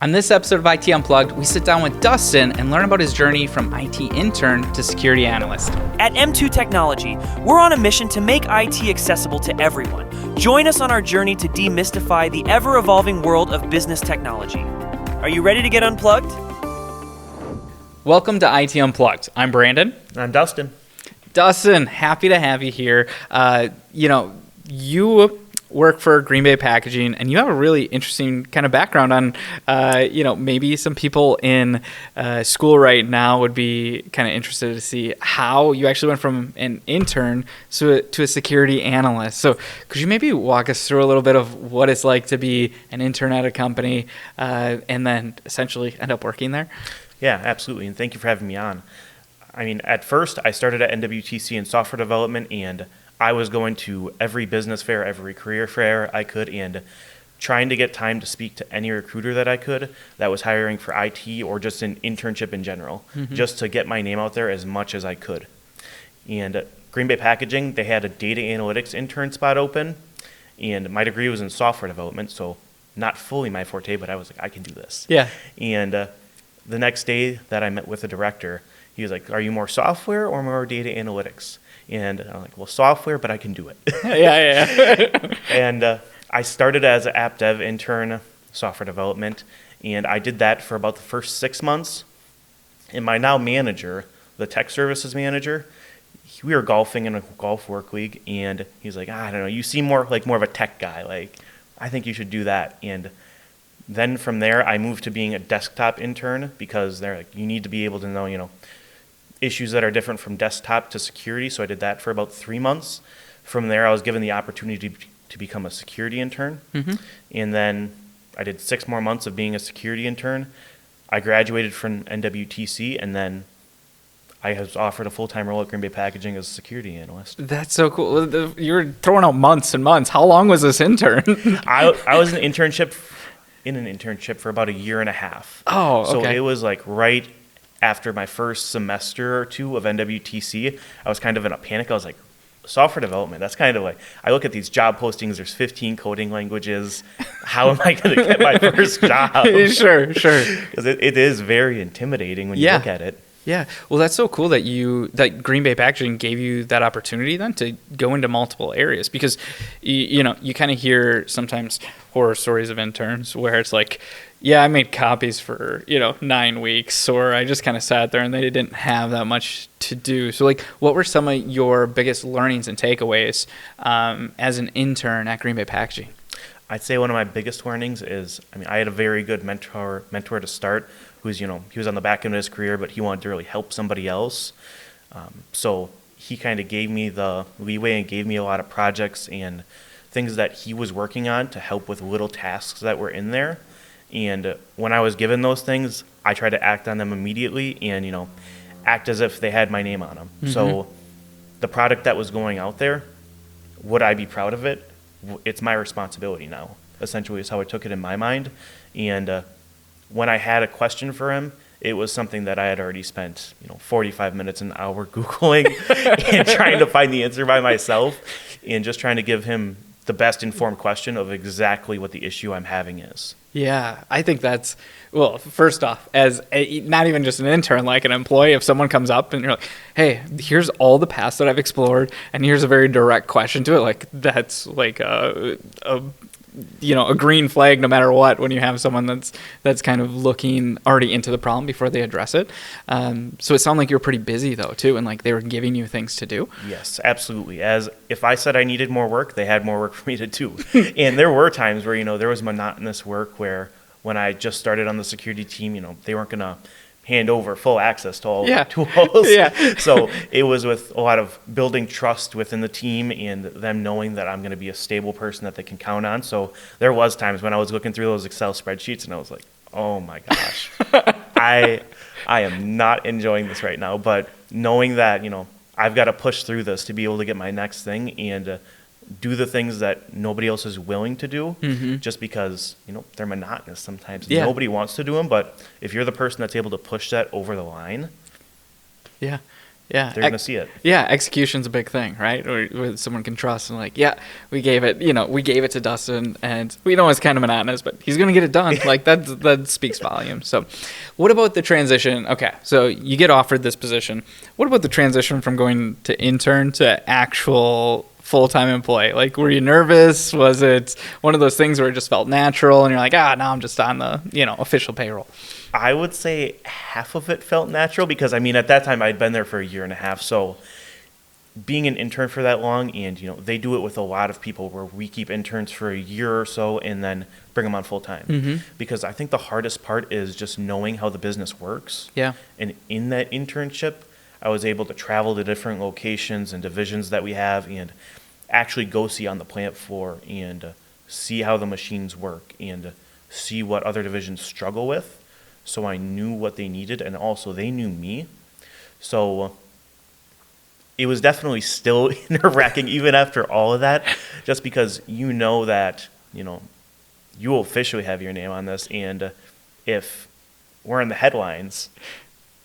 On this episode of IT Unplugged, we sit down with Dustin and learn about his journey from IT intern to security analyst. At M2 Technology, we're on a mission to make IT accessible to everyone. Join us on our journey to demystify the ever-evolving world of business technology. Are you ready to get unplugged? Welcome to IT Unplugged. I'm Brandon. I'm Dustin. Dustin, happy to have you here. You work for Green Bay Packaging, and you have a really interesting kind of background on, maybe some people in school right now would be kind of interested to see how you actually went from an intern to a security analyst. So could you maybe walk us through a little bit of what it's like to be an intern at a company and then essentially end up working there? Yeah, absolutely, and thank you for having me on. I mean, at first, I started at NWTC in software development, and I was going to every business fair, every career fair I could, and trying to get time to speak to any recruiter that I could that was hiring for IT or just an internship in general, just to get my name out there as much as I could. And Green Bay Packaging, they had a data analytics intern spot open, and my degree was in software development, so not fully my forte, but I was like, I can do this. Yeah. And the next day that I met with the director, he was like, are you more software or more data analytics? And I'm like, well, software, but I can do it. Yeah. And I started as an app dev intern, software development, and I did that for about the first 6 months. And my now manager, the tech services manager, we were golfing in a golf work league, and he's like, I don't know, you seem more of a tech guy. Like, I think you should do that. And then from there, I moved to being a desktop intern because they're like, you need to be able to know, issues that are different from desktop to security. So I did that for about 3 months. From there, I was given the opportunity to become a security intern. And then I did 6 more months of being a security intern. I graduated from NWTC, and then I was offered a full-time role at Green Bay Packaging as a security analyst. That's so cool. You're throwing out months and months. How long was this intern? I was in an internship for about a year and a half. Oh, okay. So it was like right after my first semester or two of NWTC. I was kind of in a panic. I was like, software development, that's kind of like, I look at these job postings, there's 15 coding languages. How am I going to get my first job? Sure. Because it is very intimidating when you look at it. Yeah. Well, that's so cool that Green Bay Packaging gave you that opportunity then to go into multiple areas, because you kind of hear sometimes horror stories of interns where it's like, yeah, I made copies for 9 weeks, or I just kind of sat there and they didn't have that much to do. So like, what were some of your biggest learnings and takeaways as an intern at Green Bay Packaging? I'd say one of my biggest learnings is, I had a very good mentor to start, who's, he was on the back end of his career, but he wanted to really help somebody else. So he kind of gave me the leeway and gave me a lot of projects and things that he was working on to help with little tasks that were in there. And when I was given those things, I tried to act on them immediately and, act as if they had my name on them. So the product that was going out there, would I be proud of it? It's my responsibility now, essentially, is how I took it in my mind. And when I had a question for him, it was something that I had already spent 45 minutes, an hour Googling and trying to find the answer by myself, and just trying to give him the best informed question of exactly what the issue I'm having is. Yeah, I think that's, well, first off, as not even just an intern, like an employee, if someone comes up and you're like, hey, here's all the past that I've explored, and here's a very direct question to it, like that's like a green flag no matter what, when you have someone that's kind of looking already into the problem before they address it. So it sounded like you were pretty busy though too, and like they were giving you things to do. Yes, absolutely. As if I said I needed more work, they had more work for me to do. And there were times where there was monotonous work where when I just started on the security team, they weren't going to hand over full access to all the tools. So it was with a lot of building trust within the team and them knowing that I'm going to be a stable person that they can count on. So there was times when I was looking through those Excel spreadsheets and I was like, oh my gosh, I am not enjoying this right now. But knowing that, I've got to push through this to be able to get my next thing and do the things that nobody else is willing to do, just because they're monotonous sometimes. Nobody wants to do them, but if you're the person that's able to push that over the line. Yeah, Yeah. they're going to see it. Yeah, execution's a big thing, right? Where someone can trust and like, yeah, we gave it to Dustin, and we know it's kind of monotonous, but he's going to get it done. Like that speaks volumes. So what about the transition? Okay, so you get offered this position. What about the transition from going to intern to actual full-time employee? Like, were you nervous? Was it one of those things where it just felt natural and you're like, now I'm just on the, official payroll? I would say half of it felt natural because, I mean, at that time I'd been there for a year and a half. So being an intern for that long, and, they do it with a lot of people where we keep interns for a year or so and then bring them on full time. Mm-hmm. Because I think the hardest part is just knowing how the business works. Yeah. And in that internship, I was able to travel to different locations and divisions that we have and actually go see on the plant floor and see how the machines work and see what other divisions struggle with. So I knew what they needed, and also they knew me. So it was definitely still nerve-wracking even after all of that, just because you know that, you will officially have your name on this, and if we're in the headlines,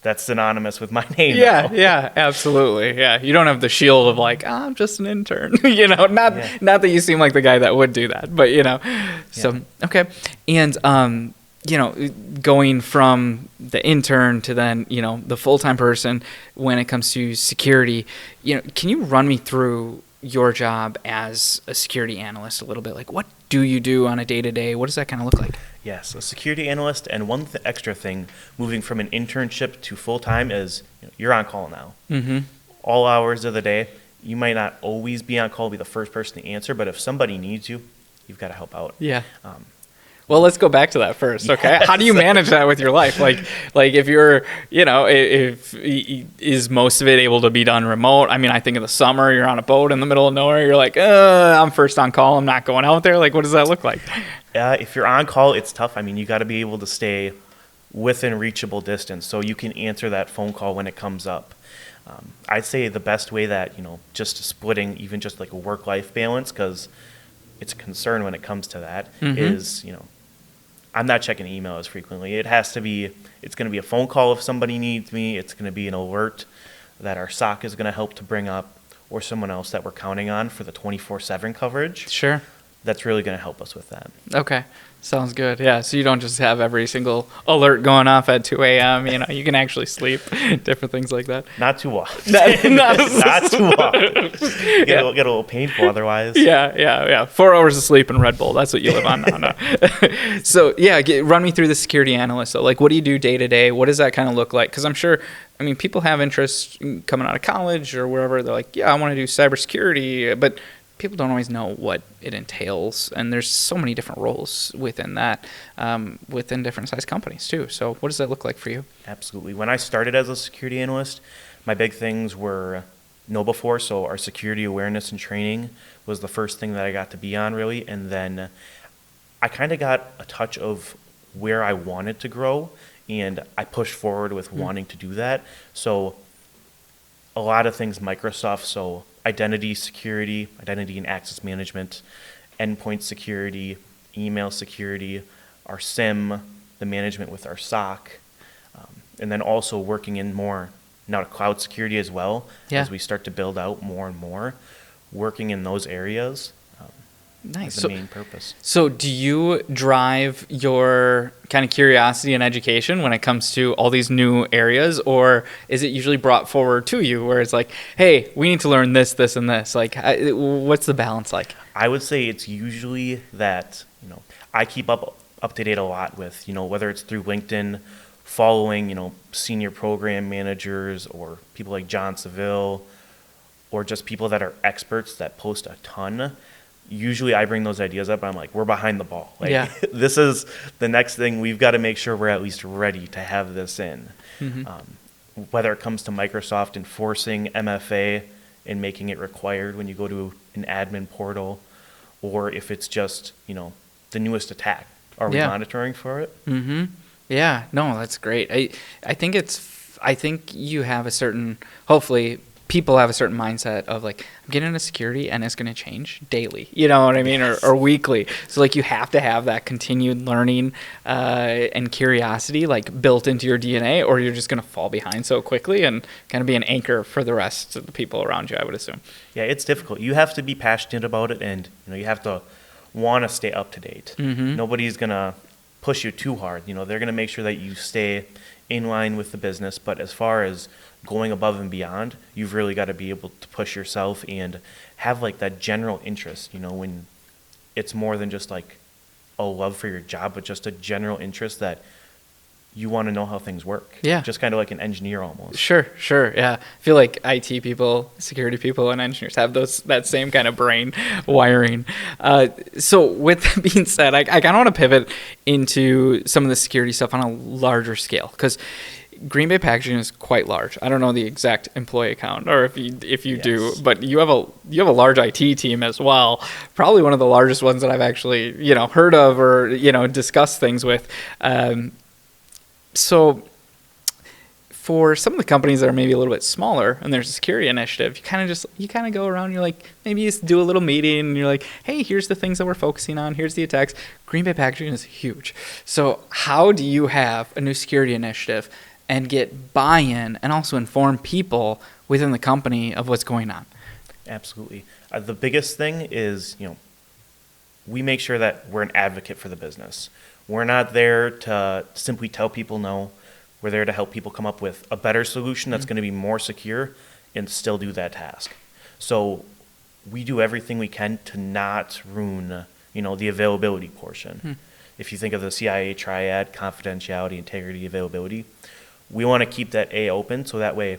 that's synonymous with my name now. Yeah, absolutely. Yeah, you don't have the shield of like, I'm just an intern. Not that you seem like the guy that would do that, but So okay, and going from the intern to then the full-time person when it comes to security, can you run me through your job as a security analyst a little bit? Like, what do you do on a day-to-day? What does that kind of look like? Yes, a security analyst, and one extra thing, moving from an internship to full-time is you're on call now. Mm-hmm. All hours of the day. You might not always be on call, be the first person to answer, but if somebody needs you, you've got to help out. Yeah. Well, let's go back to that first, okay? Yes. How do you manage that with your life? Like if you're, is most of it able to be done remote? I mean, I think in the summer, you're on a boat in the middle of nowhere. You're like, I'm first on call. I'm not going out there. Like, what does that look like? If you're on call, it's tough. I mean, you got to be able to stay within reachable distance so you can answer that phone call when it comes up. I'd say the best way that, just splitting even just like a work-life balance, because it's a concern when it comes to that, is, I'm not checking email as frequently. It's going to be a phone call if somebody needs me. It's going to be an alert that our SOC is going to help to bring up, or someone else that we're counting on for the 24/7 coverage. Sure. That's really going to help us with that. Okay. Sounds good. Yeah. So you don't just have every single alert going off at 2 a.m. You can actually sleep, different things like that. Not too often. Not too often. Get a little painful otherwise. Yeah. 4 hours of sleep and Red Bull. That's what you live on now. So run me through the security analyst. So like, what do you do day to day? What does that kind of look like? Because I'm sure, people have interest coming out of college or wherever. They're like, I want to do cybersecurity, but people don't always know what it entails, and there's so many different roles within that, within different size companies too. So what does that look like for you? Absolutely. When I started as a security analyst, my big things were KnowBe4, so our security awareness and training was the first thing that I got to be on really, and then I kind of got a touch of where I wanted to grow, and I pushed forward with wanting to do that. So a lot of things Microsoft, so identity security, identity and access management, endpoint security, email security, our SIM, the management with our SOC, and then also working in more now to cloud security as well, as we start to build out more and more, working in those areas. Nice. Is the main purpose. So do you drive your kind of curiosity and education when it comes to all these new areas, or is it usually brought forward to you where it's like, hey, we need to learn this, this, and this? Like, what's the balance like? I would say it's usually that, I keep up to date a lot with, whether it's through LinkedIn, following, senior program managers or people like John Seville, or just people that are experts that post a ton. Usually I bring those ideas up and I'm like, we're behind the ball. Like, this is the next thing. We've got to make sure we're at least ready to have this in. Whether it comes to Microsoft enforcing MFA and making it required when you go to an admin portal, or if it's just, the newest attack. Are we monitoring for it? Yeah, no, that's great. I think you have a certain, hopefully, people have a certain mindset of like, I'm getting into security and it's going to change daily, you know what I mean? Or weekly. So like you have to have that continued learning and curiosity like built into your DNA, or you're just going to fall behind so quickly and kind of be an anchor for the rest of the people around you, I would assume. Yeah, it's difficult. You have to be passionate about it, and you have to want to stay up to date. Nobody's going to push you too hard. They're going to make sure that you stay in line with the business, but as far as going above and beyond, you've really got to be able to push yourself and have like that general interest, when it's more than just like a love for your job, but just a general interest that you want to know how things work. Yeah. Just kind of like an engineer almost. Sure. Yeah. I feel like IT people, security people, and engineers have that same kind of brain wiring. So with that being said, I kind of want to pivot into some of the security stuff on a larger scale, because Green Bay Packaging is quite large. I don't know the exact employee count, or if you do, but you have a large IT team as well. Probably one of the largest ones that I've actually heard of or discussed things with. So for some of the companies that are maybe a little bit smaller and there's a security initiative, you kind of go around, you're like, maybe you do a little meeting and you're like, hey, here's the things that we're focusing on. Here's the attacks. Green Bay Packaging is huge. So how do you have a new security initiative and get buy-in and also inform people within the company of what's going on? Absolutely. The biggest thing is, we make sure that we're an advocate for the business. We're not there to simply tell people no. We're there to help people come up with a better solution that's going to be more secure and still do that task. So we do everything we can to not ruin, the availability portion. If you think of the CIA triad, confidentiality, integrity, availability, we want to keep that A open, so that way,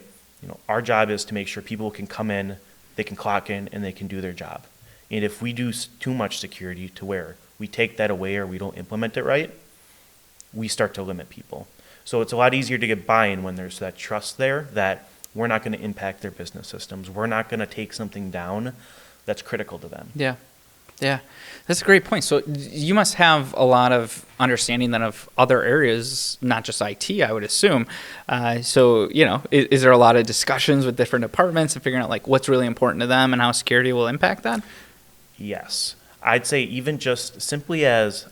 our job is to make sure people can come in, they can clock in, and they can do their job. And if we do too much security to where we take that away or we don't implement it right, we start to limit people. So it's a lot easier to get buy-in when there's that trust there that we're not going to impact their business systems. We're not going to take something down that's critical to them. Yeah. That's a great point. So you must have a lot of understanding then of other areas, not just IT, I would assume. So, is there a lot of discussions with different departments and figuring out like what's really important to them and how security will impact that? Yes. I'd say even just simply as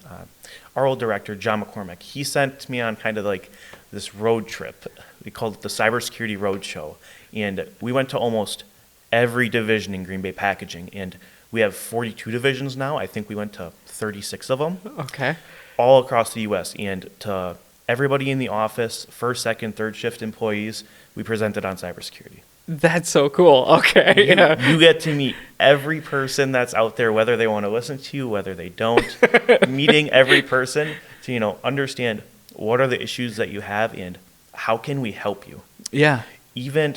our old director, John McCormick, he sent me on kind of like this road trip. We called it the Cybersecurity Roadshow. And we went to almost every division in Green Bay Packaging. And we have 42 divisions now. I think we went to 36 of them. Okay. All across the U.S. And to everybody in the office, first, second, third shift employees, we presented on cybersecurity. That's so cool. Okay. You get to meet every person that's out there, whether they want to listen to you, whether they don't. Meeting every person to, understand what are the issues that you have and how can we help you. Yeah. Even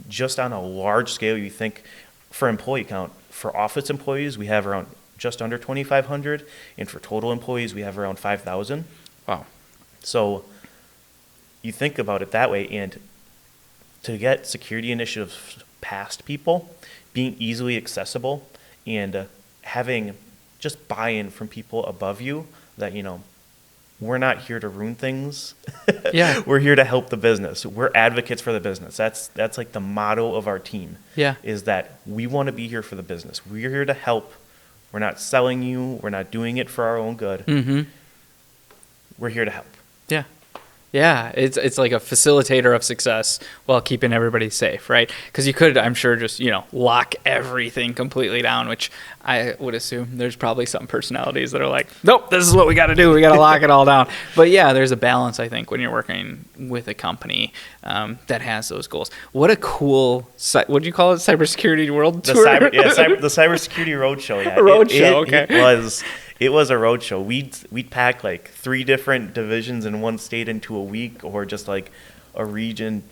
just on a large scale, you think for employee count, for office employees, we have around just under 2,500. And for total employees, we have around 5,000. Wow. So you think about it that way, and to get security initiatives past people, being easily accessible, and having just buy-in from people above you that, we're not here to ruin things. Yeah. We're here to help the business. We're advocates for the business. That's like the motto of our team. Yeah. Is that we want to be here for the business. We're here to help. We're not selling you. We're not doing it for our own good. Mm-hmm. We're here to help. Yeah. Yeah, it's like a facilitator of success while keeping everybody safe, right? Because you could, I'm sure, just, lock everything completely down, which I would assume there's probably some personalities that are like, nope, this is what we got to do. We got to lock it all down. But yeah, there's a balance, I think, when you're working with a company that has those goals. What a cool, what do you call it, cybersecurity world tour? The Cybersecurity Roadshow. Yeah. Roadshow, okay. It was a roadshow. We'd pack like 3 different divisions in one state into a week, or just like a region,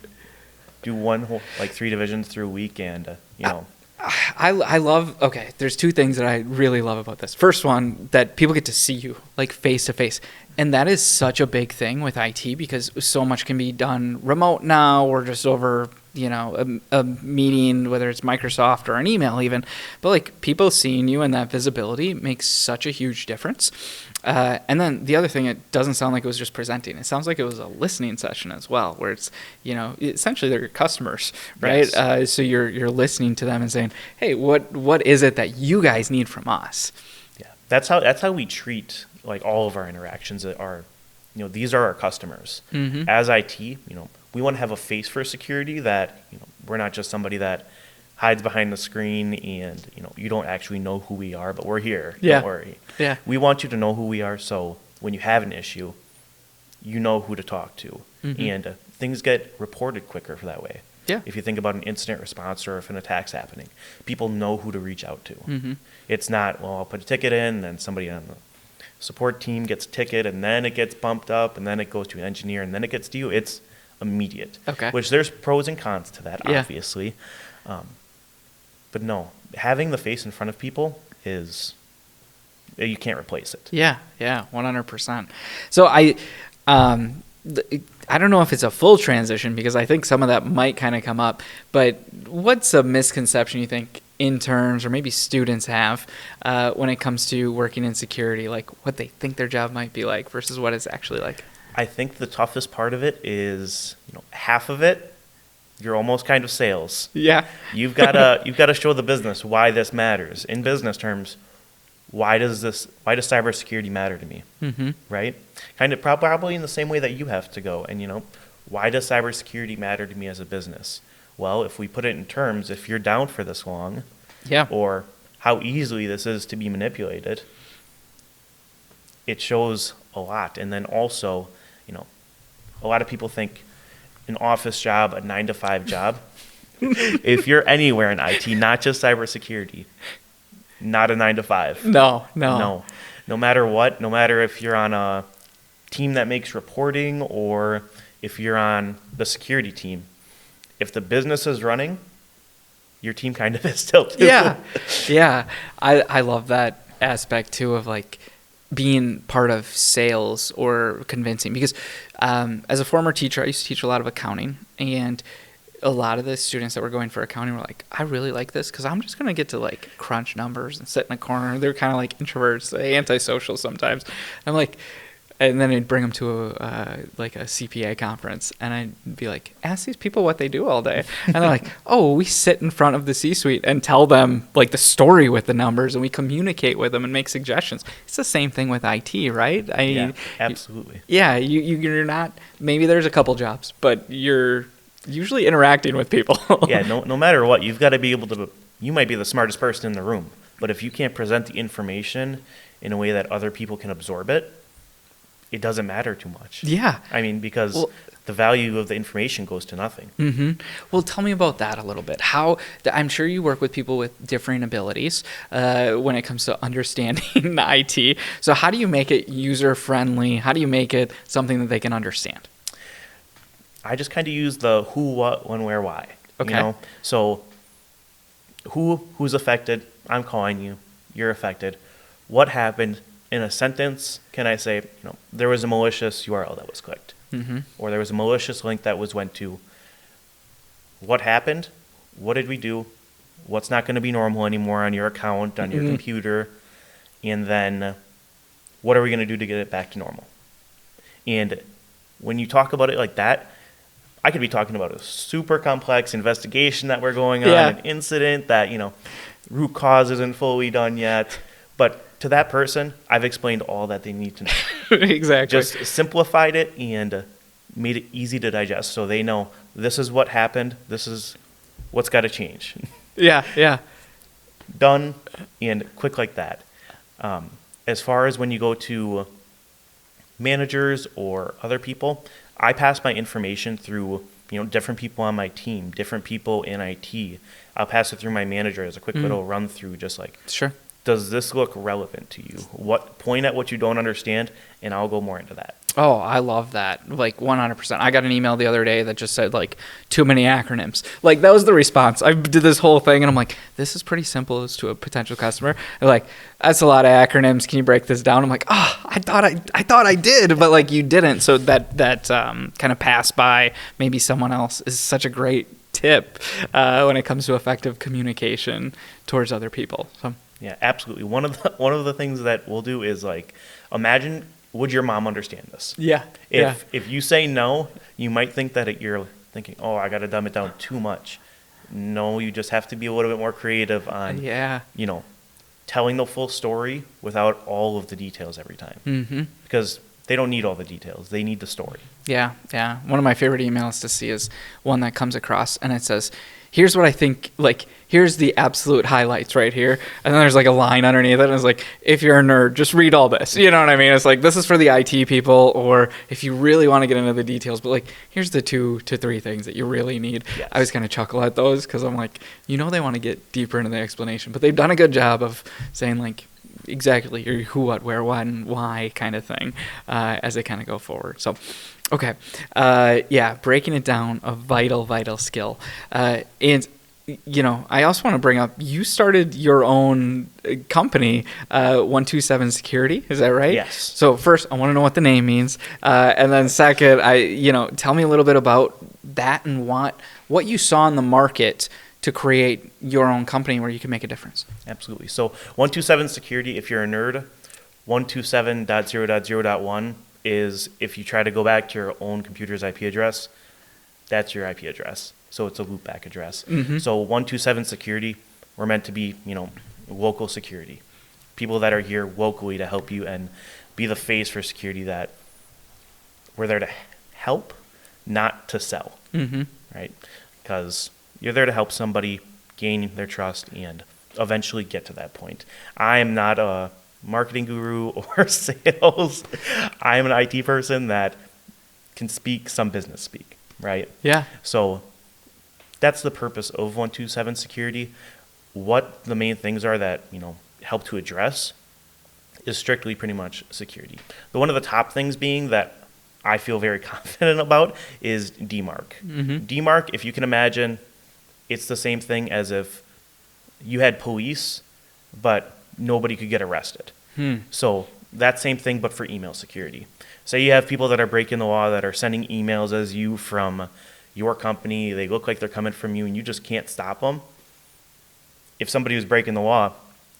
do one whole, like 3 divisions through a week, and I love, okay, there's 2 things that I really love about this. First one, that people get to see you like face to face. And that is such a big thing with IT, because so much can be done remote now, or just over, a meeting, whether it's Microsoft or an email even. But like people seeing you and that visibility makes such a huge difference. And then the other thing, it doesn't sound like it was just presenting. It sounds like it was a listening session as well, where it's, essentially they're your customers, right? Yes. So you're listening to them and saying, hey, what is it that you guys need from us? Yeah, that's how we treat like all of our interactions. These are our customers. Mm-hmm. As IT, we want to have a face for security that we're not just somebody that hides behind the screen and you don't actually know who we are, but we're here. Yeah. Don't worry. Yeah. We want you to know who we are, so when you have an issue, you know who to talk to, Mm-hmm. and things get reported quicker for that way. Yeah. If you think about an incident response or if an attack's happening, people know who to reach out to. Mm-hmm. It's not, well, I'll put a ticket in, then somebody on the support team gets a ticket, and then it gets bumped up, and then it goes to an engineer, and then it gets to you. It's immediate. Okay. Which there's pros and cons to that, Yeah. obviously. But no, having the face in front of people you can't replace it. Yeah, 100%. So I don't know if it's a full transition because I think some of that might kind of come up, but what's a misconception you think interns or maybe students have when it comes to working in security, like what they think their job might be like versus what it's actually like? I think the toughest part of it is, half of it, you're almost kind of sales. Yeah. You've got to show the business why this matters. In business terms, why does cybersecurity matter to me? Mm-hmm. Right? Kind of probably in the same way that you have to go. And why does cybersecurity matter to me as a business? Well, if we put it in terms, if you're down for this long, Yeah. or how easily this is to be manipulated, it shows a lot. And then also, a lot of people think an office job, a 9-to-5 job. If you're anywhere in IT, not just cybersecurity, not a 9-to-5. No. No matter what, no matter if you're on a team that makes reporting or if you're on the security team, if the business is running, your team kind of is still too. Yeah. I love that aspect too of like being part of sales or convincing because as a former teacher, I used to teach a lot of accounting, and a lot of the students that were going for accounting were like, I really like this because I'm just going to get to like crunch numbers and sit in a corner. They're kind of like introverts, antisocial sometimes. I'm like, and then I'd bring them to a CPA conference, and I'd be like, ask these people what they do all day. And they're like, oh, we sit in front of the C-suite and tell them like the story with the numbers, and we communicate with them and make suggestions. It's the same thing with IT, right? Yeah, absolutely. You're not, maybe there's a couple jobs, but you're usually interacting with people. Yeah, no matter what, you've got to be able to, you might be the smartest person in the room, but if you can't present the information in a way that other people can absorb it, it doesn't matter too much. Yeah. I mean, because the value of the information goes to nothing. Mm-hmm. Well, tell me about that a little bit. I'm sure you work with people with differing abilities when it comes to understanding IT. So how do you make it user-friendly? How do you make it something that they can understand? I just kind of use the who, what, when, where, why. Okay. So who's affected? I'm calling you. You're affected. What happened? In a sentence, can I say, there was a malicious URL that was clicked, Mm-hmm. or there was a malicious link that went to. What happened? What did we do? What's not going to be normal anymore on your account, on your computer? And then what are we going to do to get it back to normal? And when you talk about it like that, I could be talking about a super complex investigation that we're going on, an incident that, root cause isn't fully done yet. But to that person, I've explained all that they need to know. Exactly. Just simplified it and made it easy to digest so they know this is what happened, this is what's got to change. Yeah. Done and quick like that. As far as when you go to managers or other people, I pass my information through different people on my team, different people in IT. I'll pass it through my manager as a quick little run through, just like, Sure. does this look relevant to you? Point at what you don't understand, and I'll go more into that. Oh, I love that. Like 100%. I got an email the other day that just said like too many acronyms. Like that was the response. I did this whole thing and I'm like, this is pretty simple as to a potential customer. They're like, that's a lot of acronyms. Can you break this down? I'm like, I thought I did, but like you didn't. So that kind of passed by maybe someone else is such a great tip when it comes to effective communication towards other people. So. Yeah, absolutely. One of the things that we'll do is like imagine, would your mom understand this? Yeah. If you say no, you might think that you're thinking, oh, I got to dumb it down too much. No, you just have to be a little bit more creative on, telling the full story without all of the details every time. Mm-hmm. Because they don't need all the details. They need the story. Yeah. One of my favorite emails to see is one that comes across and it says, here's what I think, like, here's the absolute highlights right here. And then there's like a line underneath it. And it's like, if you're a nerd, just read all this. You know what I mean? It's like, this is for the IT people, or if you really want to get into the details, but like, here's the 2 to 3 things that you really need. Yes. I always kind of chuckle at those because I'm like, they want to get deeper into the explanation, but they've done a good job of saying like, exactly your who, what, where, when, why kind of thing as they kind of go forward. So, okay. Breaking it down, a vital skill. And, I also want to bring up, you started your own company, 127 Security. Is that right? Yes. So first, I want to know what the name means. And then second, tell me a little bit about that and what you saw in the market to create your own company where you can make a difference. Absolutely. So 127 Security, if you're a nerd, 127.0.0.1 is if you try to go back to your own computer's IP address, that's your IP address. So it's a loopback address. Mm-hmm. So 127 Security, we're meant to be, local security. People that are here locally to help you and be the face for security, that we're there to help, not to sell. Mm-hmm. Right? Because you're there to help somebody gain their trust and eventually get to that point. I am not a marketing guru or sales. I am an IT person that can speak some business speak, right? Yeah. So that's the purpose of 127 Security. What the main things are that, help to address is strictly pretty much security. One of the top things being that I feel very confident about is DMARC. Mm-hmm. DMARC, if you can imagine, it's the same thing as if you had police, but nobody could get arrested. So that same thing, but for email security. Say you have people that are breaking the law, that are sending emails as you from your company. They look like they're coming from you, and you just can't stop them. If somebody was breaking the law,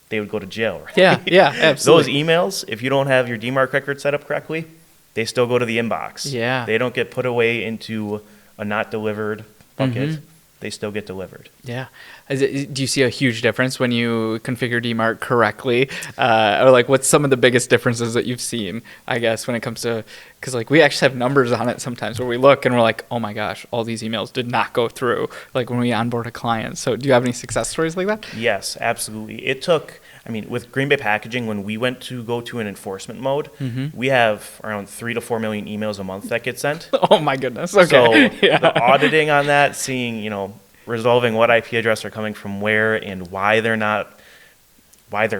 they would go to jail, right? Yeah, absolutely. Those emails, if you don't have your DMARC record set up correctly, they still go to the inbox. Yeah. They don't get put away into a not delivered bucket. Mm-hmm. They still get delivered. Yeah. Do you see a huge difference when you configure DMARC correctly? Or like what's some of the biggest differences that you've seen, I guess, when it comes to, because like we actually have numbers on it sometimes where we look and we're like, oh my gosh, all these emails did not go through, like when we onboard a client. So do you have any success stories like that? Yes, absolutely. It took, with Green Bay Packaging, when we went to go to an enforcement mode, mm-hmm. we have around 3 to 4 million emails a month that get sent. Oh my goodness. Okay. So the auditing on that, seeing, resolving what IP address are coming from where and why they're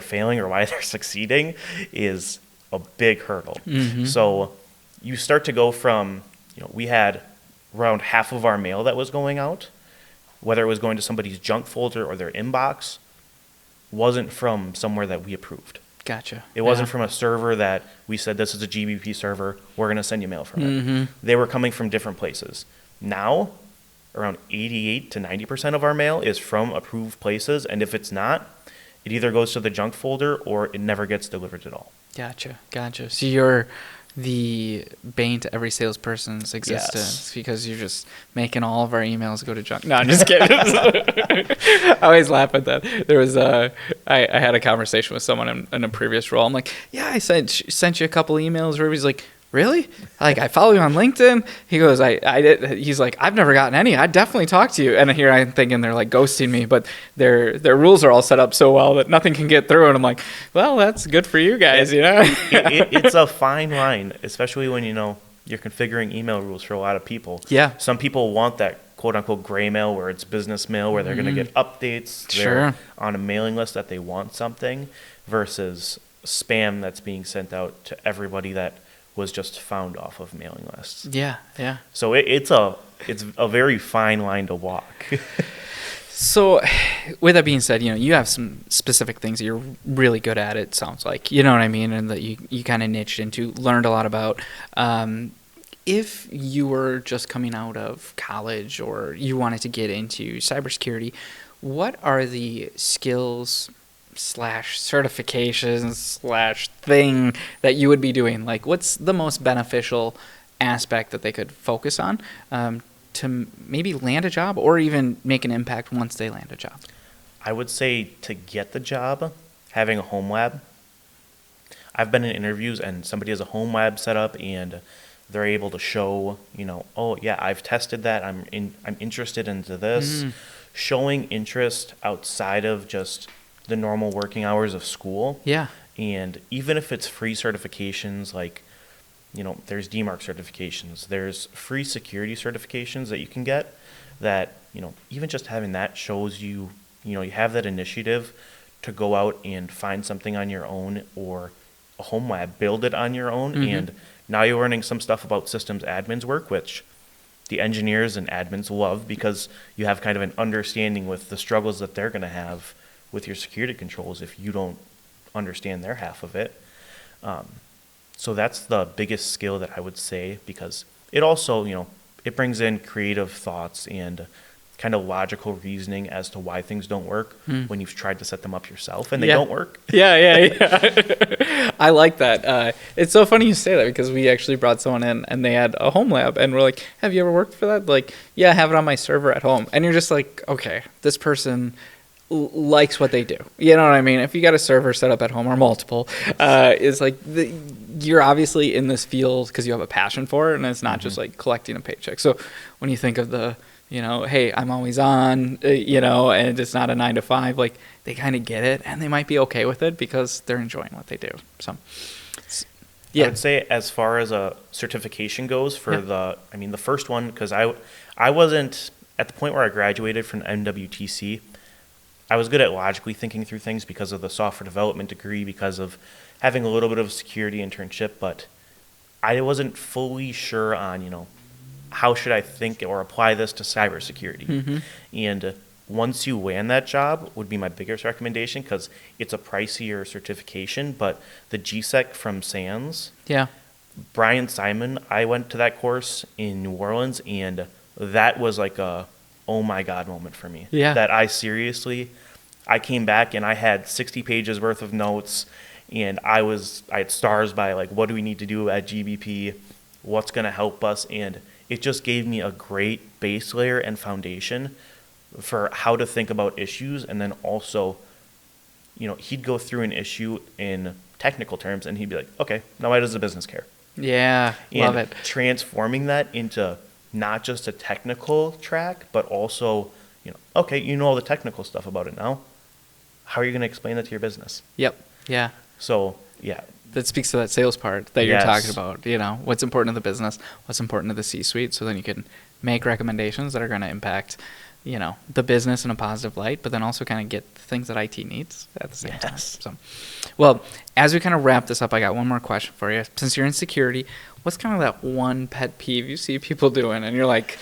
failing or why they're succeeding is a big hurdle. Mm-hmm. So you start to go from, we had around half of our mail that was going out, whether it was going to somebody's junk folder or their inbox, wasn't from somewhere that we approved. Gotcha. It wasn't from a server that we said, this is a GBP server, we're going to send you mail from mm-hmm. it. They were coming from different places. Now, around 88 to 90% of our mail is from approved places, and if it's not, it either goes to the junk folder or it never gets delivered at all. Gotcha. So you're the bane to every salesperson's existence because you're just making all of our emails go to junk. No, I'm just kidding. I always laugh at that. There was I had a conversation with someone in a previous role. I'm like, yeah, I sent you a couple emails where he's like, really? Like, I follow you on LinkedIn. He goes, I did. He's like, I've never gotten any. I'd definitely talk to you. And here I'm thinking they're like ghosting me, but their rules are all set up so well that nothing can get through. And I'm like, well, that's good for you guys, It's a fine line, especially when, you're configuring email rules for a lot of people. Yeah. Some people want that quote unquote gray mail where it's business mail where they're going to get updates. Sure. They're on a mailing list that they want something versus spam that's being sent out to everybody that was just found off of mailing lists. Yeah. So it's a very fine line to walk. So with that being said, you have some specific things that you're really good at, it sounds like, you know what I mean? And that you kind of niched into, learned a lot about. If you were just coming out of college or you wanted to get into cybersecurity, what are the skills slash certifications slash thing that you would be doing? Like, what's the most beneficial aspect that they could focus on to maybe land a job or even make an impact once they land a job? I would say to get the job, having a home lab. I've been in interviews and somebody has a home lab set up and they're able to show, oh yeah, I've tested that. I'm interested into this. Showing interest outside of just the normal working hours of school. Yeah. And even if it's free certifications, like, there's DMARC certifications, there's free security certifications that you can get that, even just having that shows you, you have that initiative to go out and find something on your own or a home lab, build it on your own. And now you're learning some stuff about systems admins work, which the engineers and admins love because you have kind of an understanding with the struggles that they're going to have with your security controls if you don't understand their half of it. So that's the biggest skill that I would say, because it also, it brings in creative thoughts and kind of logical reasoning as to why things don't work when you've tried to set them up yourself and they don't work. Yeah. I like that. It's so funny you say that because we actually brought someone in and they had a home lab and we're like, have you ever worked for that? Like, yeah, I have it on my server at home. And you're just like, okay, this person likes what they do. You know what I mean? If you got a server set up at home or multiple, it's like you're obviously in this field because you have a passion for it and it's not just like collecting a paycheck. So when you think of the, hey, I'm always on, and it's not a 9 to 5, like they kind of get it and they might be okay with it because they're enjoying what they do. So, I would say as far as a certification goes for the first one, because I wasn't at the point where I graduated from MWTC. I was good at logically thinking through things because of the software development degree, because of having a little bit of a security internship, but I wasn't fully sure on, how should I think or apply this to cybersecurity? And once you land that job would be my biggest recommendation because it's a pricier certification, but the GSEC from SANS, Brian Simon, I went to that course in New Orleans and that was like a oh my God moment for me. That I came back and I had 60 pages worth of notes and I had stars by like, what do we need to do at GBP? What's going to help us? And it just gave me a great base layer and foundation for how to think about issues. And then also, he'd go through an issue in technical terms and he'd be like, okay, now why does the business care? Yeah, love it. Transforming that into not just a technical track, but also, okay, you know all the technical stuff about it now. How are you going to explain that to your business? Yep. Yeah. So, yeah. That speaks to that sales part that you're talking about. What's important to the business, what's important to the C-suite, so then you can make recommendations that are going to impact, the business in a positive light, but then also kind of get the things that IT needs at the same time. So, well, as we kind of wrap this up, I got one more question for you. Since you're in security, what's kind of that one pet peeve you see people doing and you're like,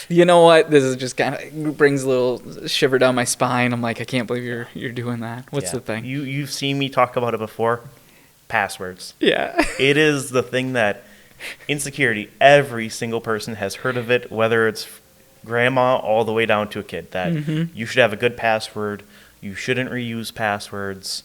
you know what, this is just kind of brings a little shiver down my spine. I'm like, I can't believe you're doing that. What's the thing? You've seen me talk about it before. Passwords. Yeah. It is the thing that in security, every single person has heard of it, whether it's grandma all the way down to a kid, that you should have a good password. You shouldn't reuse passwords.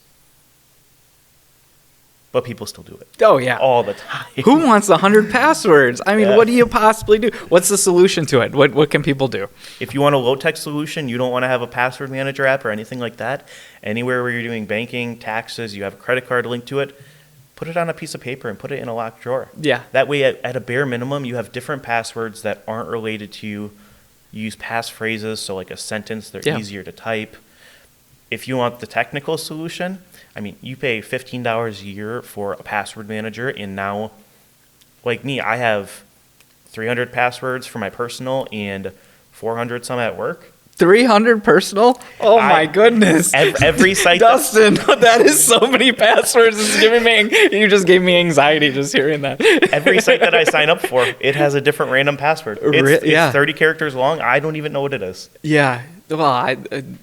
But people still do it. Oh, yeah. All the time. Who wants 100 passwords? I mean, what do you possibly do? What's the solution to it? What can people do? If you want a low-tech solution, you don't want to have a password manager app or anything like that. Anywhere where you're doing banking, taxes, you have a credit card linked to it, put it on a piece of paper and put it in a locked drawer. Yeah. That way, at a bare minimum, you have different passwords that aren't related to you. You use passphrases, so like a sentence, they're easier to type. If you want the technical solution, you pay $15 a year for a password manager, and now, like me, I have 300 passwords for my personal and 400 some at work. 300 personal? Oh my goodness. Every site. Dustin, that is so many passwords. You just gave me anxiety just hearing that. Every site that I sign up for, it has a different random password. It's 30 characters long. I don't even know what it is. Yeah. Well, I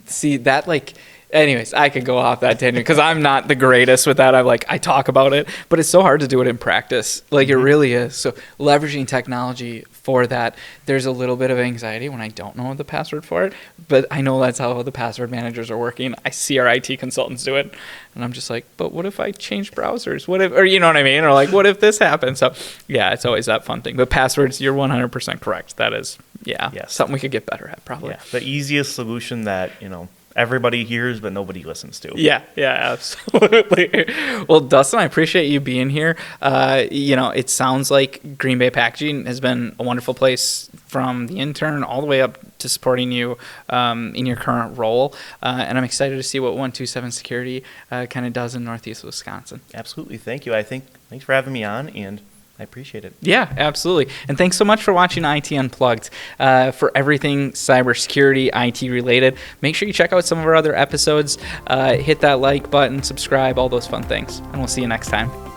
see that, like, Anyways, I could go off that tangent because I'm not the greatest with that. I talk about it, but it's so hard to do it in practice. Like it really is. So leveraging technology for that, there's a little bit of anxiety when I don't know the password for it, but I know that's how the password managers are working. I see our IT consultants do it, and I'm just like, but what if I change browsers? What if, or you know what I mean? Or like, what if this happens? So yeah, it's always that fun thing. But passwords, you're 100% correct. That is, yes, something we could get better at probably. Yeah, the easiest solution that, everybody hears but nobody listens to. Yeah, absolutely. Well, Dustin, I appreciate you being here. It sounds like Green Bay Packaging has been a wonderful place from the intern all the way up to supporting you in your current role. And I'm excited to see what 127 Security kind of does in Northeast Wisconsin. Absolutely. Thank you. Thanks for having me on, and I appreciate it. Yeah, absolutely. And thanks so much for watching IT Unplugged. For everything cybersecurity, IT related, make sure you check out some of our other episodes. Hit that like button, subscribe, all those fun things. And we'll see you next time.